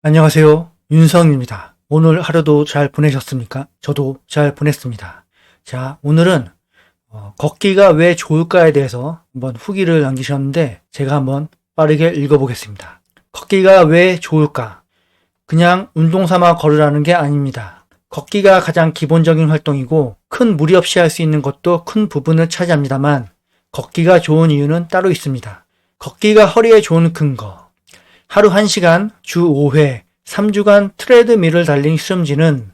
안녕하세요. 윤성입니다. 오늘 하루도 잘 보내셨습니까? 저도 잘 보냈습니다. 자, 오늘은 걷기가 왜 좋을까에 대해서 한번 후기를 남기셨는데 제가 한번 빠르게 읽어보겠습니다. 걷기가 왜 좋을까? 그냥 운동 삼아 걸으라는 게 아닙니다. 걷기가 가장 기본적인 활동이고 큰 무리 없이 할 수 있는 것도 큰 부분을 차지합니다만 걷기가 좋은 이유는 따로 있습니다. 걷기가 허리에 좋은 근거. 하루 1시간, 주 5회, 3주간 트레드밀을 달린 실험지는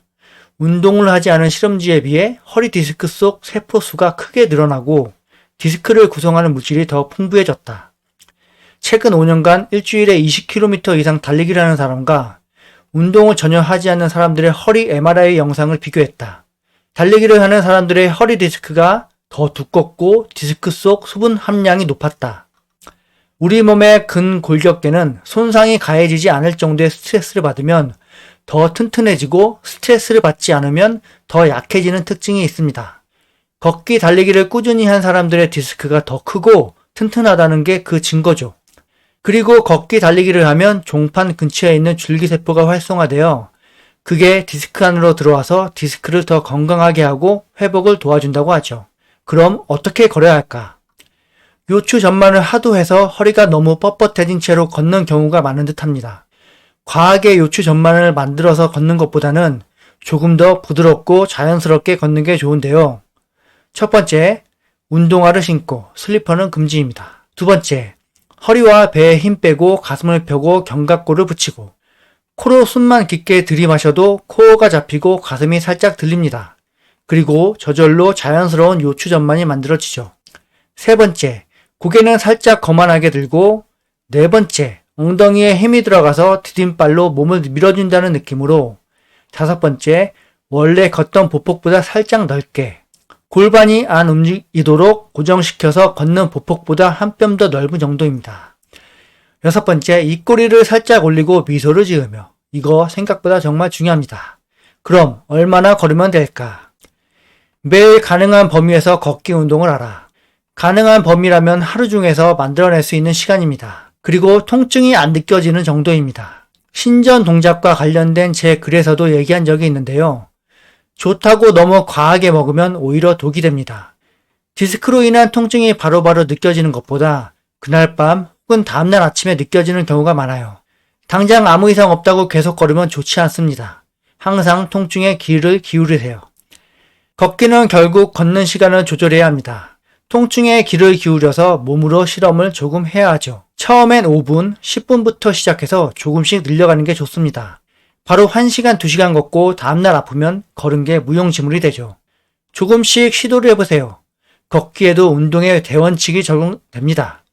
운동을 하지 않은 실험지에 비해 허리 디스크 속 세포 수가 크게 늘어나고 디스크를 구성하는 물질이 더 풍부해졌다. 최근 5년간 일주일에 20km 이상 달리기를 하는 사람과 운동을 전혀 하지 않는 사람들의 허리 MRI 영상을 비교했다. 달리기를 하는 사람들의 허리 디스크가 더 두껍고 디스크 속 수분 함량이 높았다. 우리 몸의 근골격계는 손상이 가해지지 않을 정도의 스트레스를 받으면 더 튼튼해지고 스트레스를 받지 않으면 더 약해지는 특징이 있습니다. 걷기 달리기를 꾸준히 한 사람들의 디스크가 더 크고 튼튼하다는 게 그 증거죠. 그리고 걷기 달리기를 하면 종판 근처에 있는 줄기세포가 활성화되어 그게 디스크 안으로 들어와서 디스크를 더 건강하게 하고 회복을 도와준다고 하죠. 그럼 어떻게 걸어야 할까? 요추 전만을 하도 해서 허리가 너무 뻣뻣해진 채로 걷는 경우가 많은 듯합니다. 과하게 요추 전만을 만들어서 걷는 것보다는 조금 더 부드럽고 자연스럽게 걷는 게 좋은데요. 첫 번째, 운동화를 신고 슬리퍼는 금지입니다. 두 번째, 허리와 배에 힘 빼고 가슴을 펴고 견갑골을 붙이고 코로 숨만 깊게 들이마셔도 코어가 잡히고 가슴이 살짝 들립니다. 그리고 저절로 자연스러운 요추 전만이 만들어지죠. 세 번째, 고개는 살짝 거만하게 들고 네 번째, 엉덩이에 힘이 들어가서 디딤발로 몸을 밀어준다는 느낌으로 다섯 번째, 원래 걷던 보폭보다 살짝 넓게 골반이 안 움직이도록 고정시켜서 걷는 보폭보다 한 뼘 더 넓은 정도입니다. 여섯 번째, 입꼬리를 살짝 올리고 미소를 지으며 이거 생각보다 정말 중요합니다. 그럼 얼마나 걸으면 될까? 매일 가능한 범위에서 걷기 운동을 하라. 가능한 범위라면 하루 중에서 만들어낼 수 있는 시간입니다. 그리고 통증이 안 느껴지는 정도입니다. 신전 동작과 관련된 제 글에서도 얘기한 적이 있는데요. 좋다고 너무 과하게 먹으면 오히려 독이 됩니다. 디스크로 인한 통증이 바로바로 느껴지는 것보다 그날 밤 혹은 다음날 아침에 느껴지는 경우가 많아요. 당장 아무 이상 없다고 계속 걸으면 좋지 않습니다. 항상 통증에 귀를 기울이세요. 걷기는 결국 걷는 시간을 조절해야 합니다. 통증에 귀를 기울여서 몸으로 실험을 조금 해야 하죠. 처음엔 5분, 10분부터 시작해서 조금씩 늘려가는 게 좋습니다. 바로 1시간, 2시간 걷고 다음날 아프면 걸은 게 무용지물이 되죠. 조금씩 시도를 해보세요. 걷기에도 운동의 대원칙이 적용됩니다.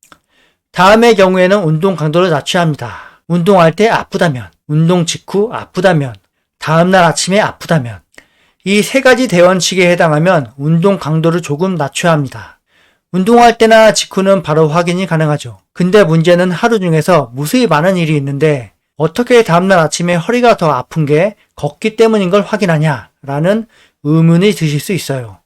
다음의 경우에는 운동 강도를 낮춰야 합니다. 운동할 때 아프다면, 운동 직후 아프다면, 다음날 아침에 아프다면 이 세 가지 대원칙에 해당하면 운동 강도를 조금 낮춰야 합니다. 운동할 때나 직후는 바로 확인이 가능하죠. 근데 문제는 하루 중에서 무수히 많은 일이 있는데 어떻게 다음날 아침에 허리가 더 아픈 게 걷기 때문인 걸 확인하냐? 라는 의문이 드실 수 있어요.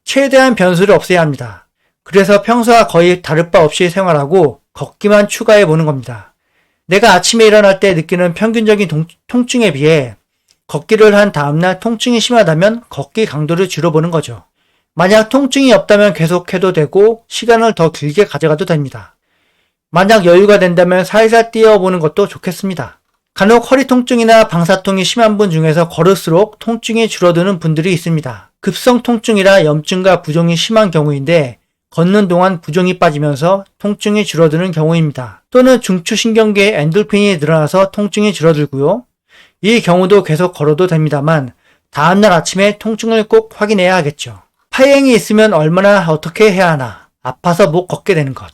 최대한 변수를 없애야 합니다. 그래서 평소와 거의 다를 바 없이 생활하고 걷기만 추가해 보는 겁니다. 내가 아침에 일어날 때 느끼는 평균적인 통증에 비해 걷기를 한 다음날 통증이 심하다면 걷기 강도를 줄여보는 거죠. 만약 통증이 없다면 계속해도 되고 시간을 더 길게 가져가도 됩니다. 만약 여유가 된다면 살살 뛰어보는 것도 좋겠습니다. 간혹 허리 통증이나 방사통이 심한 분 중에서 걸을수록 통증이 줄어드는 분들이 있습니다. 급성 통증이라 염증과 부종이 심한 경우인데 걷는 동안 부종이 빠지면서 통증이 줄어드는 경우입니다. 또는 중추신경계에 엔돌핀이 늘어나서 통증이 줄어들고요. 이 경우도 계속 걸어도 됩니다만 다음날 아침에 통증을 꼭 확인해야 하겠죠. 파행이 있으면 얼마나 어떻게 해야 하나? 아파서 못 걷게 되는 것.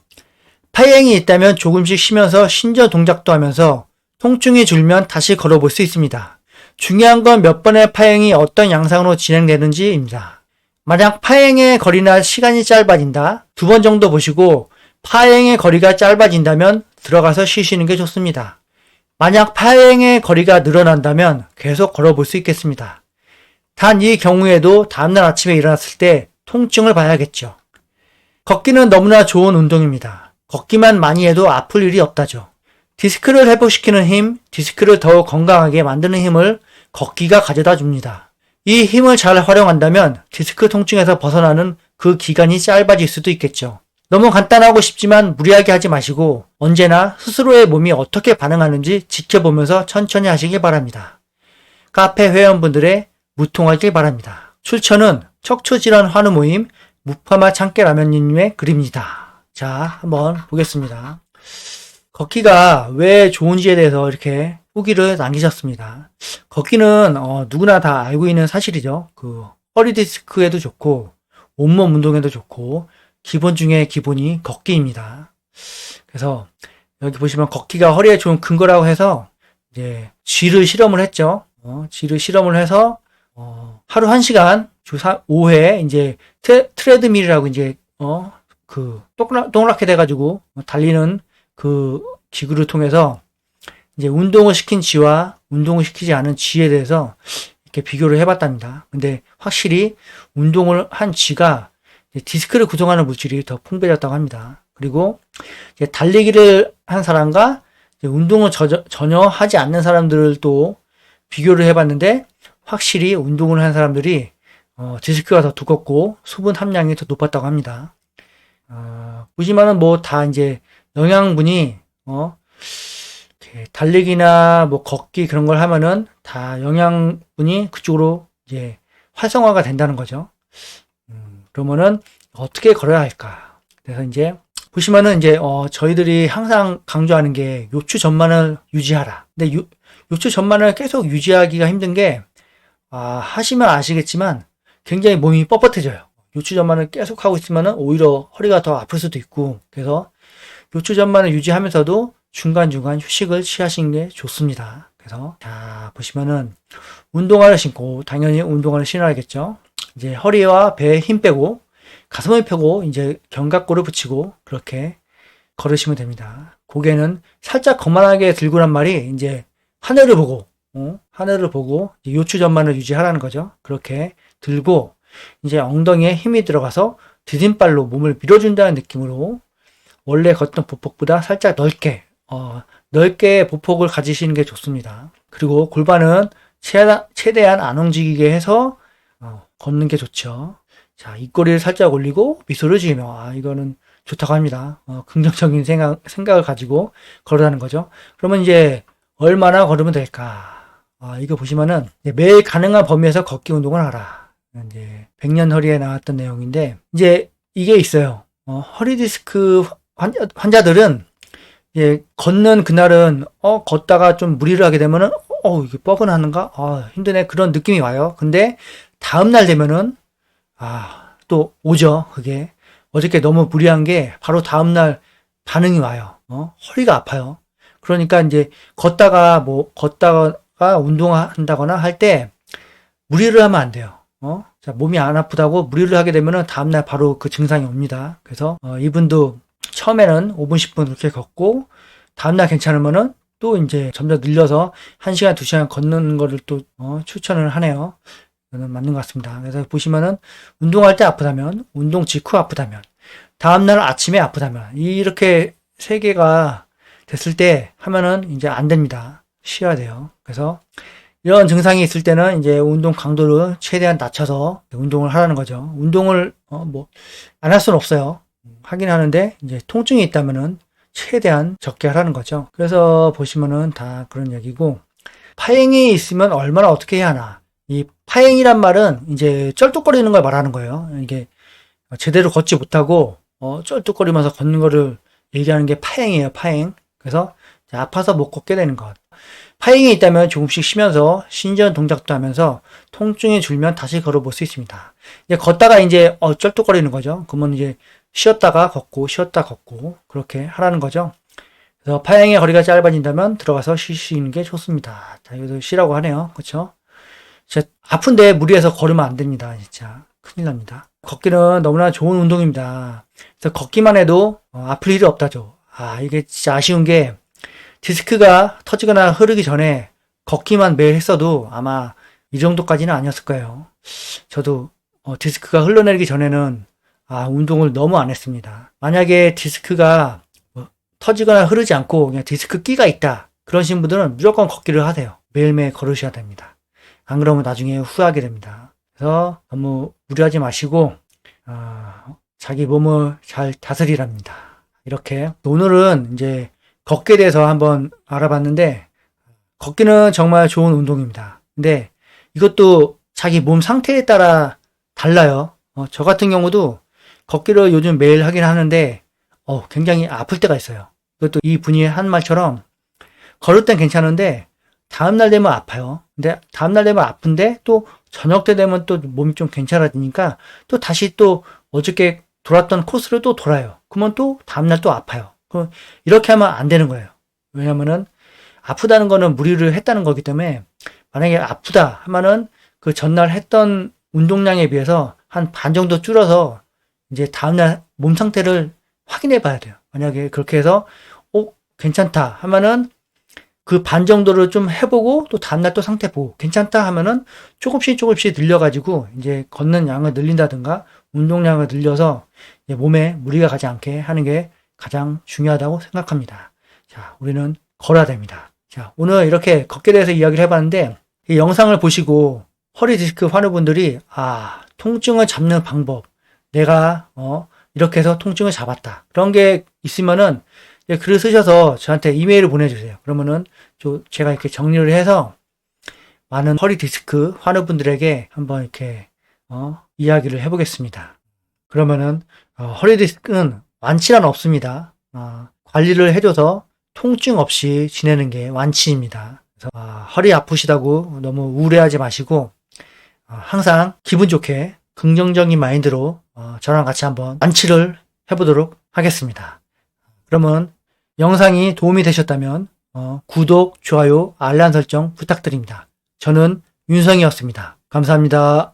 파행이 있다면 조금씩 쉬면서 신전 동작도 하면서 통증이 줄면 다시 걸어볼 수 있습니다. 중요한 건 몇 번의 파행이 어떤 양상으로 진행되는지입니다. 만약 파행의 거리나 시간이 짧아진다, 2번 정도 보시고 파행의 거리가 짧아진다면 들어가서 쉬시는 게 좋습니다. 만약 파행의 거리가 늘어난다면 계속 걸어볼 수 있겠습니다. 단 이 경우에도 다음날 아침에 일어났을 때 통증을 봐야겠죠. 걷기는 너무나 좋은 운동입니다. 걷기만 많이 해도 아플 일이 없다죠. 디스크를 회복시키는 힘, 디스크를 더욱 건강하게 만드는 힘을 걷기가 가져다 줍니다. 이 힘을 잘 활용한다면 디스크 통증에서 벗어나는 그 기간이 짧아질 수도 있겠죠. 너무 간단하고 쉽지만 무리하게 하지 마시고 언제나 스스로의 몸이 어떻게 반응하는지 지켜보면서 천천히 하시길 바랍니다. 카페 회원분들의 무통하길 바랍니다. 출처는 척추질환 환우 모임 무파마 참깨라면님의 글입니다. 자, 한번 보겠습니다. 걷기가 왜 좋은지에 대해서 이렇게 후기를 남기셨습니다. 걷기는 누구나 다 알고 있는 사실이죠. 그 허리 디스크에도 좋고 온몸 운동에도 좋고 기본 중에 기본이 걷기입니다. 그래서 여기 보시면 걷기가 허리에 좋은 근거라고 해서 이제 G를 실험을 했죠. G를 실험을 해서 하루 1시간 주 5회 이제 트레드밀이라고 이제 그 동그랗게 돼가지고 달리는 그 기구를 통해서 이제 운동을 시킨 G와 운동을 시키지 않은 G에 대해서 이렇게 비교를 해봤답니다. 근데 확실히 운동을 한 G가 디스크를 구성하는 물질이 더 풍부해졌다고 합니다. 그리고 이제 달리기를 한 사람과 운동을 전혀 하지 않는 사람들도 비교를 해봤는데 확실히 운동을 한 사람들이 디스크가 더 두껍고 수분 함량이 더 높았다고 합니다. 보시면은 뭐 다 이제 영양분이 달리기나 뭐 걷기 그런 걸 하면은 다 영양분이 그쪽으로 이제 활성화가 된다는 거죠. 그러면은 어떻게 걸어야 할까? 그래서 이제 보시면은 이제 저희들이 항상 강조하는 게 요추 전만을 유지하라. 근데 요추 전만을 계속 유지하기가 힘든 게 하시면 아시겠지만 굉장히 몸이 뻣뻣해져요. 요추 전만을 계속 하고 있으면은 오히려 허리가 더 아플 수도 있고 그래서 요추 전만을 유지하면서도 중간중간 휴식을 취하시는 게 좋습니다. 그래서 자 보시면은 운동화를 신고 당연히 운동화를 신어야겠죠. 이제 허리와 배에 힘 빼고 가슴을 펴고 이제 견갑골을 붙이고 그렇게 걸으시면 됩니다. 고개는 살짝 거만하게 들고란 말이 이제 하늘을 보고 요추 전만을 유지하라는 거죠. 그렇게 들고 이제 엉덩이에 힘이 들어가서 디딤발로 몸을 밀어준다는 느낌으로 원래 걷던 보폭보다 살짝 넓게 보폭을 가지시는 게 좋습니다. 그리고 골반은 최대한 안 움직이게 해서 걷는 게 좋죠. 자, 입꼬리를 살짝 올리고 미소를 지으며 이거는 좋다고 합니다. 긍정적인 생각을 가지고 걸으라는 거죠. 그러면 이제 얼마나 걸으면 될까? 이거 보시면은 매일 가능한 범위에서 걷기 운동을 하라. 이제 100년 허리에 나왔던 내용인데 이제 이게 있어요. 허리 디스크 환자들은 이제 걷는 그날은 걷다가 좀 무리를 하게 되면은 이게 뻐근한가? 힘드네. 그런 느낌이 와요. 근데 다음날 되면은 또 오죠. 그게 어저께 너무 무리한 게 바로 다음날 반응이 와요. 허리가 아파요. 그러니까 이제 걷다가 운동한다거나 할 때 무리를 하면 안 돼요. 자, 몸이 안 아프다고 무리를 하게 되면은 다음날 바로 그 증상이 옵니다. 그래서 이분도 처음에는 5분, 10분 그렇게 걷고 다음날 괜찮으면은 또 이제 점점 늘려서 1시간, 2시간 걷는 거를 또 추천을 하네요. 이거는 맞는 것 같습니다. 그래서 보시면은 운동할 때 아프다면, 운동 직후 아프다면, 다음날 아침에 아프다면 이렇게 3개가 됐을 때 하면은 이제 안 됩니다. 쉬어야 돼요. 그래서 이런 증상이 있을 때는 이제 운동 강도를 최대한 낮춰서 운동을 하라는 거죠. 운동을 안 할 수는 없어요. 하긴 하는데 이제 통증이 있다면은 최대한 적게 하라는 거죠. 그래서 보시면은 다 그런 얘기고 파행이 있으면 얼마나 어떻게 해야 하나. 이 파행이란 말은 이제 쩔뚝거리는 걸 말하는 거예요. 이게 제대로 걷지 못하고 쩔뚝거리면서 걷는 거를 얘기하는 게 파행이에요. 파행. 그래서 아파서 못 걷게 되는 것. 파행이 있다면 조금씩 쉬면서 신전 동작도 하면서 통증이 줄면 다시 걸어볼 수 있습니다. 이제 걷다가 이제 쩔뚝거리는 거죠. 그러면 이제 쉬었다가 걷고 쉬었다 걷고 그렇게 하라는 거죠. 그래서 파행의 거리가 짧아진다면 들어가서 쉬시는 게 좋습니다. 자, 여기도 쉬라고 하네요. 그렇죠? 아픈데 무리해서 걸으면 안 됩니다. 진짜 큰일 납니다. 걷기는 너무나 좋은 운동입니다. 그래서 걷기만 해도 아플 일이 없다죠. 이게 진짜 아쉬운 게 디스크가 터지거나 흐르기 전에 걷기만 매일 했어도 아마 이 정도까지는 아니었을 거예요. 저도 디스크가 흘러내리기 전에는 운동을 너무 안 했습니다. 만약에 디스크가 터지거나 흐르지 않고 그냥 디스크 끼가 있다. 그러신 분들은 무조건 걷기를 하세요. 매일매일 걸으셔야 됩니다. 안 그러면 나중에 후회하게 됩니다. 그래서 너무 무리하지 마시고 자기 몸을 잘 다스리랍니다. 이렇게 오늘은 이제 걷기에 대해서 한번 알아봤는데 걷기는 정말 좋은 운동입니다. 근데 이것도 자기 몸 상태에 따라 달라요. 저 같은 경우도 걷기를 요즘 매일 하긴 하는데 굉장히 아플 때가 있어요. 이것도 이 분이 한 말처럼 걸을 땐 괜찮은데 다음날 되면 아파요. 근데 다음날 되면 아픈데 또 저녁 때 되면 또 몸이 좀 괜찮아지니까 또 다시 또 어저께 돌았던 코스를 또 돌아요. 그러면 또 다음날 또 아파요. 이렇게 하면 안 되는 거예요. 왜냐면은 아프다는 거는 무리를 했다는 거기 때문에 만약에 아프다 하면은 그 전날 했던 운동량에 비해서 한 반 정도 줄여서 이제 다음날 몸 상태를 확인해 봐야 돼요. 만약에 그렇게 해서 괜찮다 하면은 그 반 정도를 좀 해보고 또 다음날 또 상태 보고 괜찮다 하면은 조금씩 늘려가지고 이제 걷는 양을 늘린다든가 운동량을 늘려서 몸에 무리가 가지 않게 하는 게 가장 중요하다고 생각합니다. 자, 우리는 걸어야 됩니다. 자, 오늘 이렇게 걷기에 대해서 이야기를 해봤는데 이 영상을 보시고 허리 디스크 환우분들이 통증을 잡는 방법 내가 이렇게 해서 통증을 잡았다. 그런 게 있으면은 글을 쓰셔서 저한테 이메일을 보내주세요. 그러면은 제가 이렇게 정리를 해서 많은 허리 디스크 환우분들에게 한번 이렇게 이야기를 해보겠습니다. 그러면은 허리 디스크는 완치란 없습니다. 관리를 해줘서 통증 없이 지내는 게 완치입니다. 그래서 허리 아프시다고 너무 우울해하지 마시고 항상 기분 좋게 긍정적인 마인드로 저랑 같이 한번 완치를 해보도록 하겠습니다. 그러면 영상이 도움이 되셨다면 구독, 좋아요, 알람 설정 부탁드립니다. 저는 윤성이었습니다. 감사합니다.